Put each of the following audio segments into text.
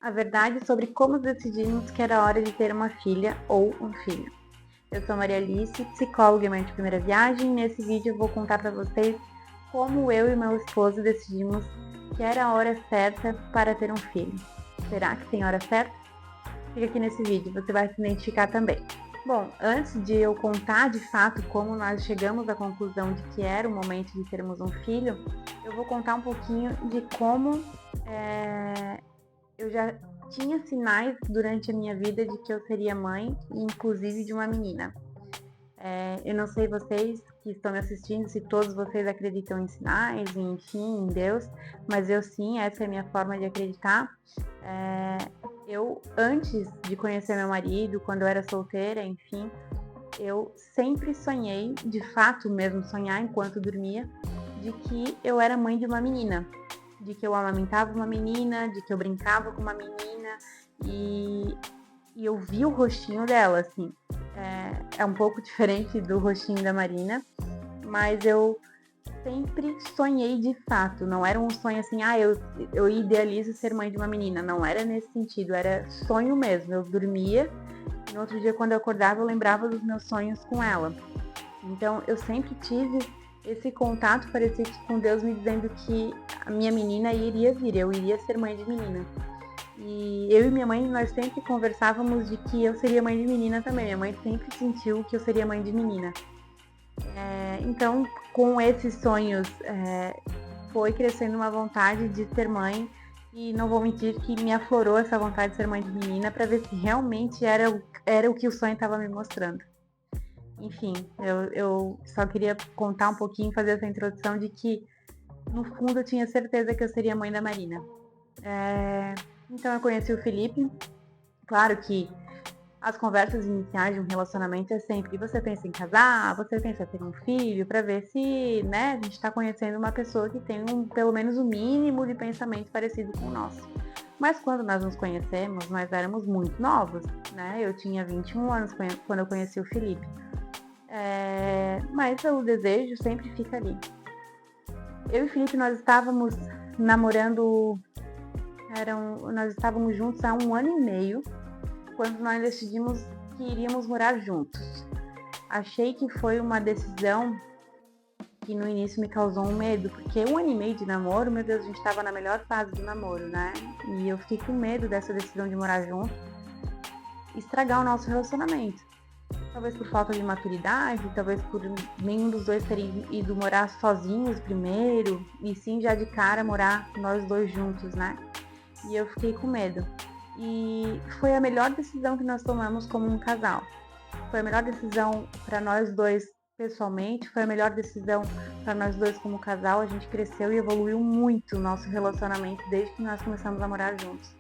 A verdade sobre como decidimos que era hora de ter uma filha ou um filho. Eu sou Maria Alice, psicóloga e mãe de primeira viagem. Nesse vídeo eu vou contar para vocês como eu e meu esposo decidimos que era a hora certa para ter um filho. Será que tem hora certa? Fica aqui nesse vídeo, você vai se identificar também. Bom, antes de eu contar de fato como nós chegamos à conclusão de que era o momento de termos um filho, eu vou contar um pouquinho de como eu já tinha sinais durante a minha vida de que eu seria mãe, inclusive de uma menina. Eu não sei vocês que estão me assistindo, se todos vocês acreditam em sinais, enfim, em Deus, mas eu sim, essa é a minha forma de acreditar. Eu, antes de conhecer meu marido, quando eu era solteira, enfim, eu sempre sonhei, de fato mesmo, sonhar enquanto dormia, de que eu era mãe de uma menina. De que eu amamentava uma menina, de que eu brincava com uma menina e eu vi o rostinho dela, assim. É um pouco diferente do rostinho da Marina, mas eu sempre sonhei de fato. Não era um sonho assim, eu idealizo ser mãe de uma menina. Não era nesse sentido, era sonho mesmo. Eu dormia e no outro dia, quando eu acordava, eu lembrava dos meus sonhos com ela. Então, eu sempre tive esse contato parecido com Deus me dizendo que a minha menina iria vir, eu iria ser mãe de menina. E eu e minha mãe, nós sempre conversávamos de que eu seria mãe de menina também. Minha mãe sempre sentiu que eu seria mãe de menina. Então, com esses sonhos, foi crescendo uma vontade de ser mãe. E não vou mentir que me aflorou essa vontade de ser mãe de menina para ver se realmente era o que o sonho estava me mostrando. Enfim, eu só queria contar um pouquinho, fazer essa introdução de que, no fundo, eu tinha certeza que eu seria mãe da Marina. Então eu conheci o Felipe. Claro que as conversas iniciais de um relacionamento é sempre, você pensa em casar, você pensa em ter um filho, para ver se, né, a gente está conhecendo uma pessoa que tem pelo menos o mínimo de pensamento parecido com o nosso. Mas quando nós nos conhecemos, nós éramos muito novos, né? Eu tinha 21 anos quando eu conheci o Felipe. Mas o desejo sempre fica ali. Eu e o Felipe, nós estávamos namorando, nós estávamos juntos há 1 ano e meio, quando nós decidimos que iríamos morar juntos. Achei que foi uma decisão que no início me causou um medo, porque 1 ano e meio de namoro, meu Deus, a gente estava na melhor fase do namoro, né? E eu fiquei com medo dessa decisão de morar junto estragar o nosso relacionamento. Talvez por falta de maturidade, talvez por nenhum dos dois terem ido morar sozinhos primeiro, e sim já de cara morar nós dois juntos, né? E eu fiquei com medo. E foi a melhor decisão que nós tomamos como um casal. Foi a melhor decisão para nós dois pessoalmente, foi a melhor decisão para nós dois como casal. A gente cresceu e evoluiu muito o nosso relacionamento desde que nós começamos a morar juntos.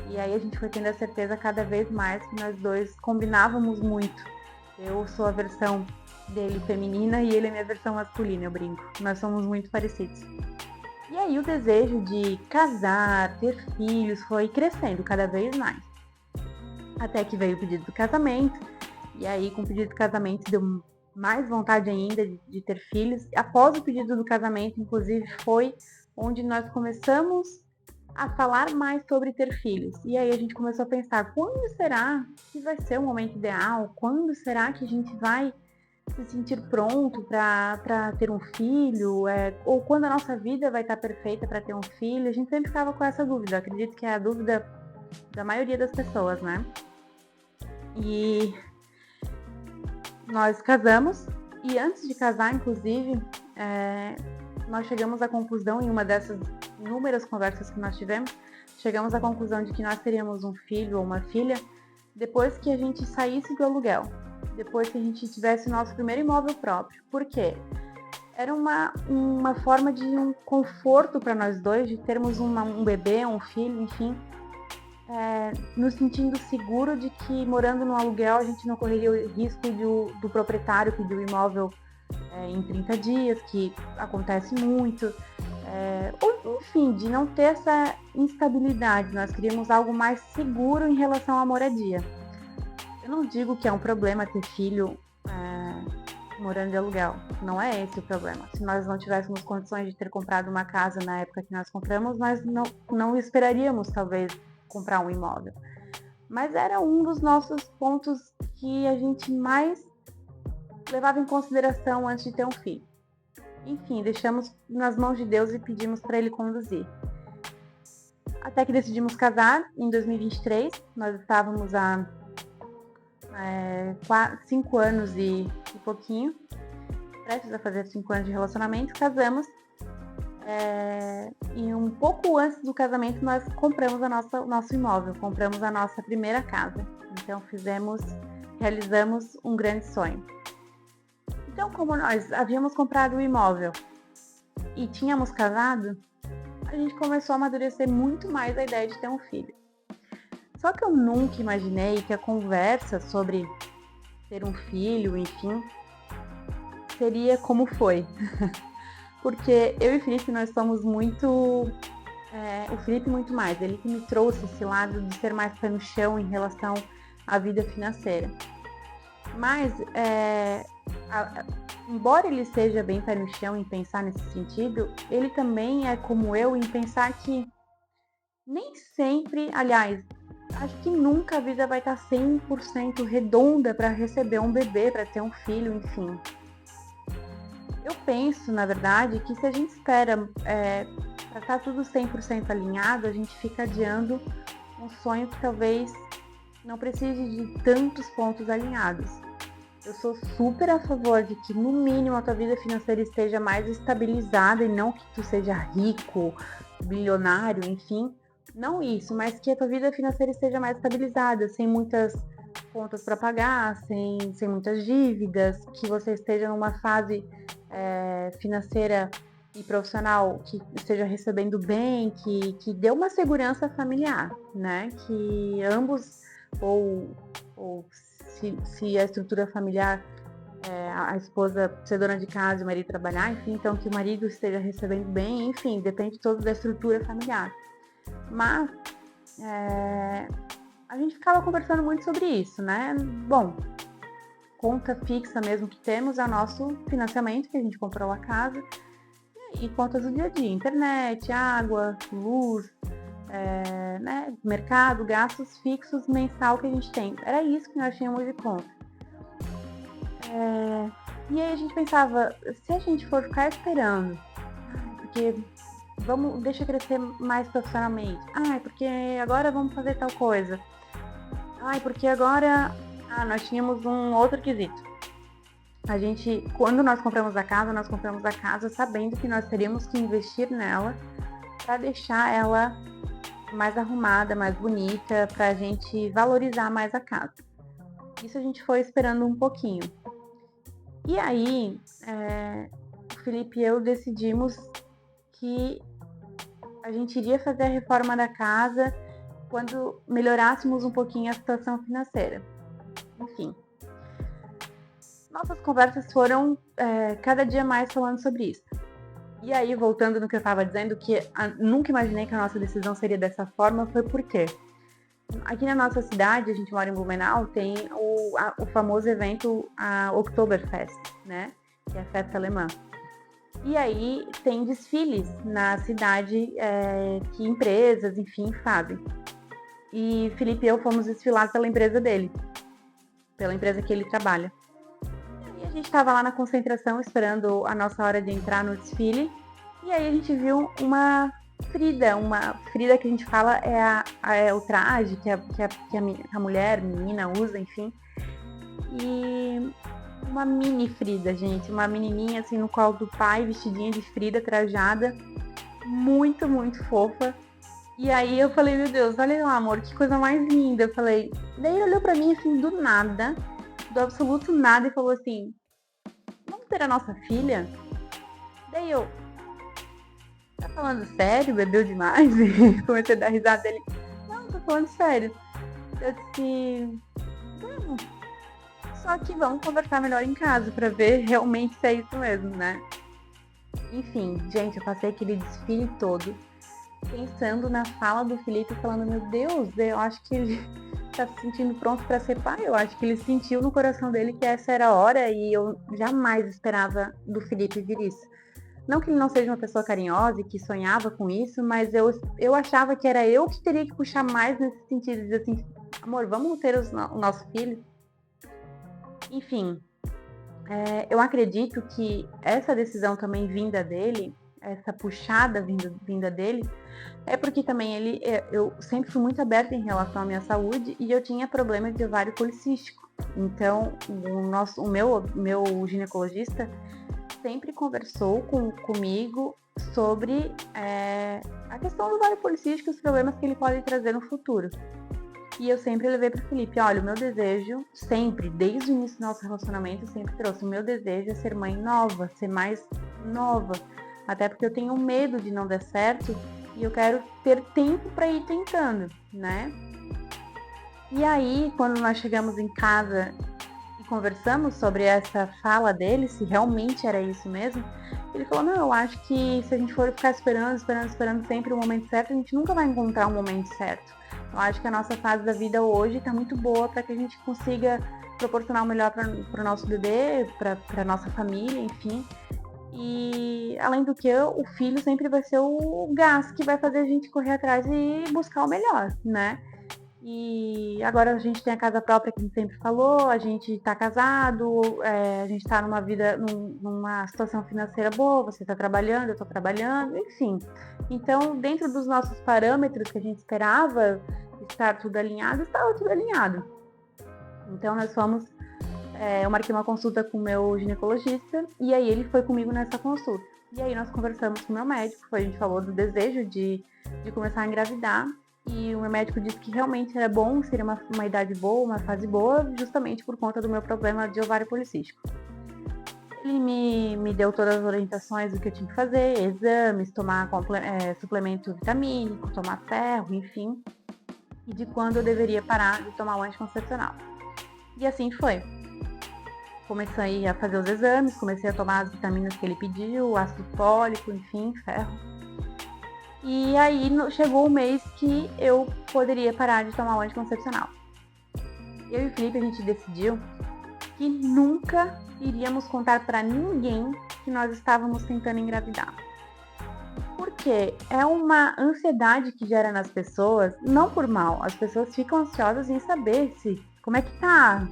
E aí a gente foi tendo a certeza cada vez mais que nós dois combinávamos muito. Eu sou a versão dele feminina e ele é a minha versão masculina, eu brinco. Nós somos muito parecidos. E aí o desejo de casar, ter filhos foi crescendo cada vez mais. Até que veio o pedido do casamento. E aí com o pedido do casamento deu mais vontade ainda de ter filhos. Após o pedido do casamento, inclusive, foi onde nós começamos a falar mais sobre ter filhos. E aí a gente começou a pensar, quando será que vai ser o momento ideal? Quando será que a gente vai se sentir pronto para ter um filho? Ou quando a nossa vida vai estar perfeita para ter um filho? A gente sempre ficava com essa dúvida. Eu acredito que é a dúvida da maioria das pessoas, né? E nós casamos, e antes de casar, inclusive, nós chegamos à conclusão, em uma dessas inúmeras conversas que nós tivemos, chegamos à conclusão de que nós teríamos um filho ou uma filha depois que a gente saísse do aluguel, depois que a gente tivesse o nosso primeiro imóvel próprio. Por quê? Era uma forma de um conforto para nós dois, de termos um bebê, um filho, enfim, nos sentindo seguro de que morando no aluguel a gente não correria o risco do proprietário pedir o imóvel em 30 dias, que acontece muito, ou enfim, de não ter essa instabilidade. Nós queríamos algo mais seguro em relação à moradia. Eu não digo que é um problema ter filho morando de aluguel, não é esse o problema. Se nós não tivéssemos condições de ter comprado uma casa na época que nós compramos, nós não esperaríamos talvez comprar um imóvel. Mas era um dos nossos pontos que a gente mais levava em consideração antes de ter um filho. Enfim, deixamos nas mãos de Deus e pedimos para Ele conduzir. Até que decidimos casar em 2023. Nós estávamos há 5 anos e pouquinho, prestes a fazer 5 anos de relacionamento, casamos. E um pouco antes do casamento nós compramos o nosso imóvel, compramos a nossa primeira casa. Então realizamos um grande sonho. Então, como nós havíamos comprado o imóvel e tínhamos casado, a gente começou a amadurecer muito mais a ideia de ter um filho. Só que eu nunca imaginei que a conversa sobre ter um filho, enfim, seria como foi. Porque eu e o Felipe, nós somos muito... o Felipe muito mais, ele que me trouxe esse lado de ser mais pé no chão em relação à vida financeira. Mas, embora ele seja bem pé no chão em pensar nesse sentido, ele também é como eu em pensar que nem sempre, aliás, acho que nunca a vida vai estar 100% redonda para receber um bebê, para ter um filho, enfim. Eu penso, na verdade, que se a gente espera para estar tudo 100% alinhado, a gente fica adiando um sonho que talvez não precise de tantos pontos alinhados. Eu sou super a favor de que, no mínimo, a tua vida financeira esteja mais estabilizada e não que tu seja rico, bilionário, enfim. Não isso, mas que a tua vida financeira esteja mais estabilizada, sem muitas contas para pagar, sem muitas dívidas, que você esteja numa fase financeira e profissional que esteja recebendo bem, que dê uma segurança familiar, né? Que ambos, ou se a estrutura familiar, a esposa ser dona de casa e o marido trabalhar, enfim, então que o marido esteja recebendo bem, enfim, depende todo da estrutura familiar. Mas a gente ficava conversando muito sobre isso, né? Bom, conta fixa mesmo que temos é o nosso financiamento, que a gente comprou a casa, e contas do dia a dia, internet, água, luz, né, mercado, gastos fixos mensal que a gente tem. Era isso que nós tínhamos de conta. E aí a gente pensava, se a gente for ficar esperando, porque deixa crescer mais profissionalmente, porque agora vamos fazer tal coisa, porque agora nós tínhamos um outro quesito. Quando nós compramos a casa sabendo que nós teríamos que investir nela para deixar ela mais arrumada, mais bonita, para a gente valorizar mais a casa. Isso a gente foi esperando um pouquinho. E aí, o Felipe e eu decidimos que a gente iria fazer a reforma da casa quando melhorássemos um pouquinho a situação financeira. Enfim, nossas conversas foram cada dia mais falando sobre isso. E aí, voltando no que eu estava dizendo, que nunca imaginei que a nossa decisão seria dessa forma, foi porque aqui na nossa cidade, a gente mora em Blumenau, tem o famoso evento, a Oktoberfest, né? Que é a festa alemã. E aí tem desfiles na cidade que empresas, enfim, fazem. E Felipe e eu fomos desfilar pela empresa dele, pela empresa que ele trabalha. E a gente estava lá na concentração esperando a nossa hora de entrar no desfile. E aí a gente viu uma frida que a gente fala é o traje que a mulher, menina usa, enfim. E uma mini Frida, gente, uma menininha assim no colo do pai, vestidinha de Frida, trajada, muito, muito fofa. E aí eu falei, meu Deus, olha lá, amor, que coisa mais linda. Eu falei, daí ele olhou pra mim assim, do nada, do absoluto nada, e falou assim, vamos ter a nossa filha? Daí eu, tá falando sério? Bebeu demais? E comecei a dar risada dele, não, tô falando sério. Eu disse, vamos. Só que vamos conversar melhor em casa pra ver realmente se é isso mesmo, né? Enfim, gente, eu passei aquele desfile todo pensando na fala do Felipe, falando, meu Deus, eu acho que ele tá se sentindo pronto pra ser pai. Eu acho que ele sentiu no coração dele que essa era a hora e eu jamais esperava do Felipe vir isso. Não que ele não seja uma pessoa carinhosa e que sonhava com isso, mas eu achava que era eu que teria que puxar mais nesse sentido, de dizer assim, amor, vamos ter o nosso filho? Enfim, eu acredito que essa decisão também vinda dele, essa puxada vinda dele, é porque também eu sempre fui muito aberta em relação à minha saúde e eu tinha problema de ovário policístico. Então, o meu ginecologista sempre conversou comigo sobre a questão do ovário policístico e os problemas que ele pode trazer no futuro. E eu sempre levei para o Felipe, olha, o meu desejo, sempre, desde o início do nosso relacionamento, sempre trouxe, o meu desejo é ser mãe nova, ser mais nova. Até porque eu tenho medo de não dar certo e eu quero ter tempo para ir tentando, né? E aí, quando nós chegamos em casa e conversamos sobre essa fala dele, se realmente era isso mesmo, ele falou, não, eu acho que se a gente for ficar esperando sempre o momento certo, a gente nunca vai encontrar o momento certo. Eu acho que a nossa fase da vida hoje está muito boa para que a gente consiga proporcionar o melhor para o nosso bebê, para a nossa família, enfim. E além do que, o filho sempre vai ser o gás que vai fazer a gente correr atrás e buscar o melhor, né? E agora a gente tem a casa própria, que a gente sempre falou, a gente está casado, a gente está numa situação financeira boa, você está trabalhando, eu estou trabalhando, enfim. Então, dentro dos nossos parâmetros que a gente esperava estar tudo alinhado, estava tudo alinhado. Então, eu marquei uma consulta com o meu ginecologista e aí ele foi comigo nessa consulta. E aí nós conversamos com o meu médico, a gente falou do desejo de começar a engravidar. E o meu médico disse que realmente era bom, seria uma idade boa, uma fase boa, justamente por conta do meu problema de ovário policístico. Ele me deu todas as orientações do que eu tinha que fazer, exames, tomar suplemento vitamínico, tomar ferro, enfim, e de quando eu deveria parar de tomar o anticoncepcional. E assim foi. Comecei a fazer os exames, comecei a tomar as vitaminas que ele pediu, ácido fólico, enfim, ferro. E aí chegou o mês que eu poderia parar de tomar o anticoncepcional. Eu e o Felipe, a gente decidiu que nunca iríamos contar para ninguém que nós estávamos tentando engravidar. Porque é uma ansiedade que gera nas pessoas, não por mal. As pessoas ficam ansiosas em saber como é que tá.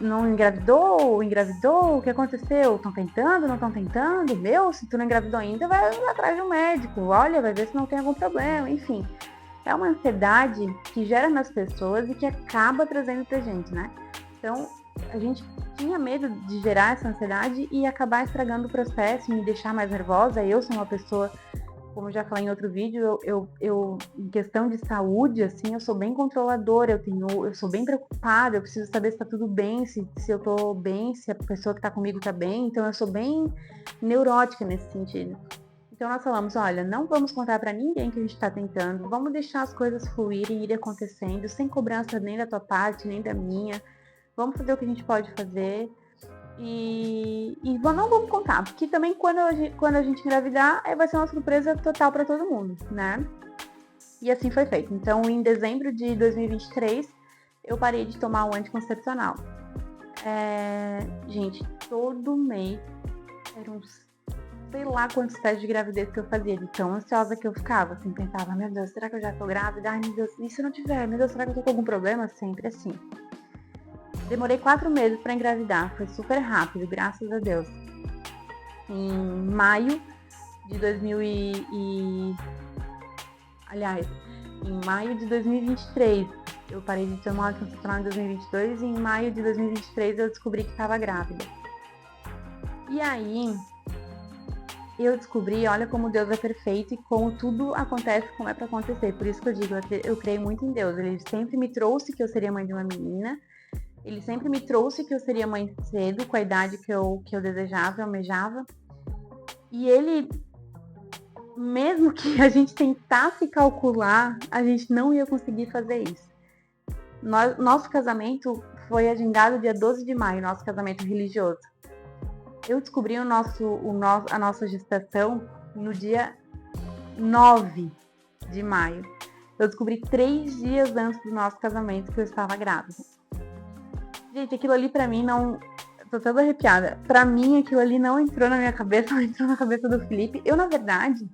Não engravidou? O que aconteceu? Estão tentando? Não estão tentando? Se tu não engravidou ainda, vai atrás de um médico, olha, vai ver se não tem algum problema, enfim. É uma ansiedade que gera nas pessoas e que acaba trazendo pra gente, né? Então, a gente tinha medo de gerar essa ansiedade e acabar estragando o processo, me deixar mais nervosa. Eu sou uma pessoa, como eu já falei em outro vídeo, eu em questão de saúde, assim, eu sou bem controladora, eu sou bem preocupada, eu preciso saber se tá tudo bem, se eu tô bem, se a pessoa que tá comigo tá bem, então eu sou bem neurótica nesse sentido. Então nós falamos, olha, não vamos contar para ninguém que a gente tá tentando, vamos deixar as coisas fluírem e ir acontecendo, sem cobrança nem da tua parte, nem da minha, vamos fazer o que a gente pode fazer. E não vamos contar, porque também quando a gente engravidar, vai ser uma surpresa total para todo mundo, né? E assim foi feito. Então, em dezembro de 2023, eu parei de tomar o anticoncepcional. Gente, todo mês eram sei lá quantos testes de gravidez que eu fazia, de tão ansiosa que eu ficava, assim, pensava, meu Deus, será que eu já tô grávida? Ai, meu Deus, e se não tiver? Meu Deus, será que eu tô com algum problema? Sempre assim. Demorei 4 meses para engravidar, foi super rápido, graças a Deus. Em maio de 2023, eu parei de tomar anticoncepcional em 2022 e em maio de 2023 eu descobri que estava grávida. E aí, eu descobri, olha como Deus é perfeito e como tudo acontece como é para acontecer. Por isso que eu digo, eu creio muito em Deus. Ele sempre me trouxe que eu seria mãe de uma menina. Ele sempre me trouxe que eu seria mãe cedo, com a idade que eu desejava, eu almejava. E ele, mesmo que a gente tentasse calcular, a gente não ia conseguir fazer isso. Nosso casamento foi agendado dia 12 de maio, nosso casamento religioso. Eu descobri a nossa gestação no dia 9 de maio. Eu descobri 3 dias antes do nosso casamento que eu estava grávida. Gente, aquilo ali pra mim tô toda arrepiada. Pra mim, aquilo ali não entrou na minha cabeça, não entrou na cabeça do Felipe. Eu, na verdade,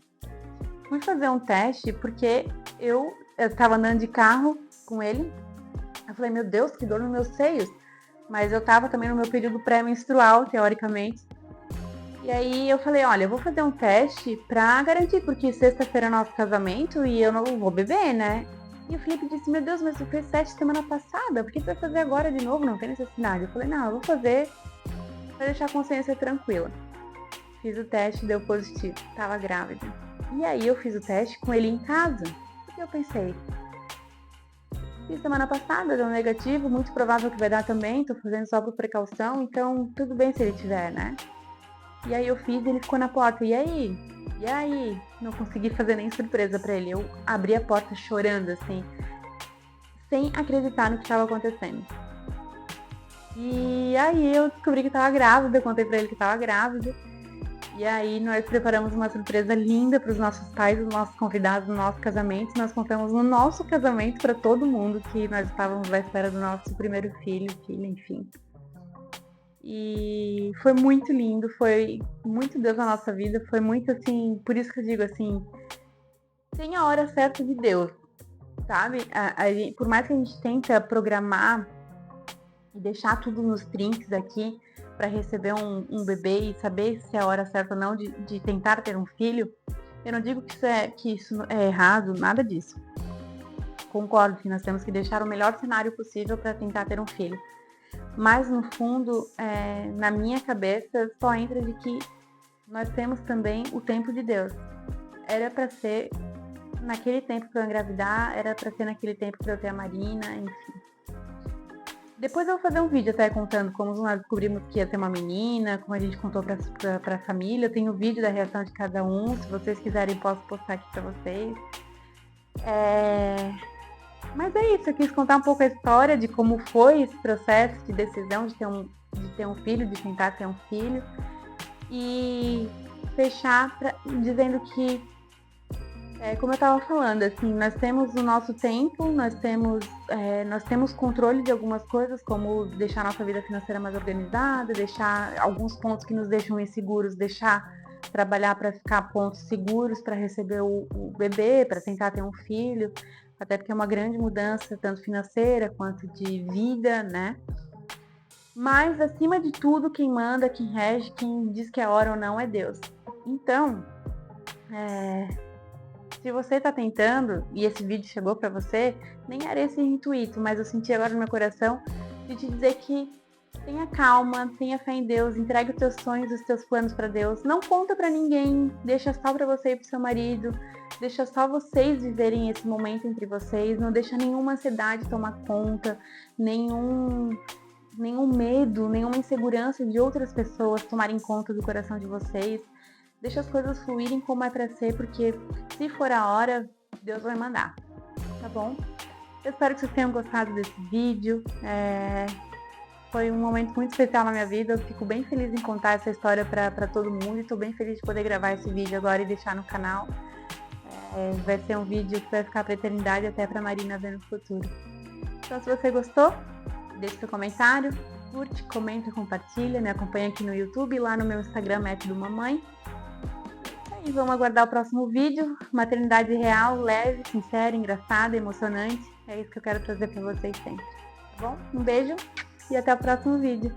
fui fazer um teste porque eu tava andando de carro com ele. Eu falei, meu Deus, que dor nos meus seios. Mas eu tava também no meu período pré-menstrual, teoricamente. E aí eu falei, olha, eu vou fazer um teste pra garantir, porque sexta-feira é nosso casamento e eu não vou beber, né? E o Felipe disse, meu Deus, mas tu fez teste semana passada, por que tu vai fazer agora de novo? Não tem necessidade. Eu falei, não, eu vou fazer pra deixar a consciência tranquila. Fiz o teste, deu positivo, tava grávida. E aí eu fiz o teste com ele em casa. E eu pensei, fiz semana passada, deu negativo, muito provável que vai dar também, tô fazendo só por precaução, então tudo bem se ele tiver, né? E aí eu fiz e ele ficou na porta, e aí? E aí? Não consegui fazer nem surpresa pra ele, eu abri a porta chorando, assim, sem acreditar no que estava acontecendo. E aí eu descobri que estava grávida, contei pra ele que estava grávida. E aí nós preparamos uma surpresa linda para os nossos pais, os nossos convidados no nosso casamento. Nós contamos no nosso casamento para todo mundo que nós estávamos à espera do nosso primeiro filho, filha, enfim. E foi muito lindo, foi muito Deus na nossa vida, foi muito assim, por isso que eu digo assim, tem a hora certa de Deus, sabe? Por mais que a gente tenta programar e deixar tudo nos trinques aqui para receber um bebê e saber se é a hora certa ou não de tentar ter um filho, eu não digo que isso é errado, nada disso. Concordo que nós temos que deixar o melhor cenário possível para tentar ter um filho. Mas no fundo, na minha cabeça, só entra de que nós temos também o tempo de Deus. Era para ser naquele tempo para eu engravidar, era para ser naquele tempo para eu ter a Marina, enfim. Depois eu vou fazer um vídeo até contando como nós descobrimos que ia ter uma menina, como a gente contou pra família. Eu tenho o vídeo da reação de cada um, se vocês quiserem posso postar aqui pra vocês. Mas é isso, eu quis contar um pouco a história de como foi esse processo de decisão de ter um filho, de tentar ter um filho. E fechar dizendo que, como eu estava falando, assim, nós temos o nosso tempo, nós temos controle de algumas coisas, como deixar nossa vida financeira mais organizada, deixar alguns pontos que nos deixam inseguros, trabalhar para ficar pontos seguros para receber o bebê, para tentar ter um filho, até porque é uma grande mudança, tanto financeira quanto de vida, né? Mas, acima de tudo, quem manda, quem rege, quem diz que é hora ou não é Deus. Então, se você está tentando, e esse vídeo chegou para você, nem era esse intuito, mas eu senti agora no meu coração de te dizer que tenha calma, tenha fé em Deus, entregue os teus sonhos, os teus planos para Deus. Não conta para ninguém, deixa só para você e pro seu marido, deixa só vocês viverem esse momento entre vocês, não deixa nenhuma ansiedade tomar conta, nenhum medo, nenhuma insegurança de outras pessoas tomarem conta do coração de vocês. Deixa as coisas fluírem como é para ser, porque se for a hora, Deus vai mandar, tá bom? Eu espero que vocês tenham gostado desse vídeo. Foi um momento muito especial na minha vida. Eu fico bem feliz em contar essa história para todo mundo e estou bem feliz de poder gravar esse vídeo agora e deixar no canal. Vai ser um vídeo que vai ficar para a eternidade, até para a Marina ver no futuro. Então, se você gostou, deixe seu comentário, curte, comenta, compartilha, me acompanha aqui no YouTube, lá no meu Instagram, Método Mamãe. E vamos aguardar o próximo vídeo. Maternidade real, leve, sincera, engraçada, emocionante. É isso que eu quero trazer para vocês sempre, tá bom? Um beijo e até o próximo vídeo.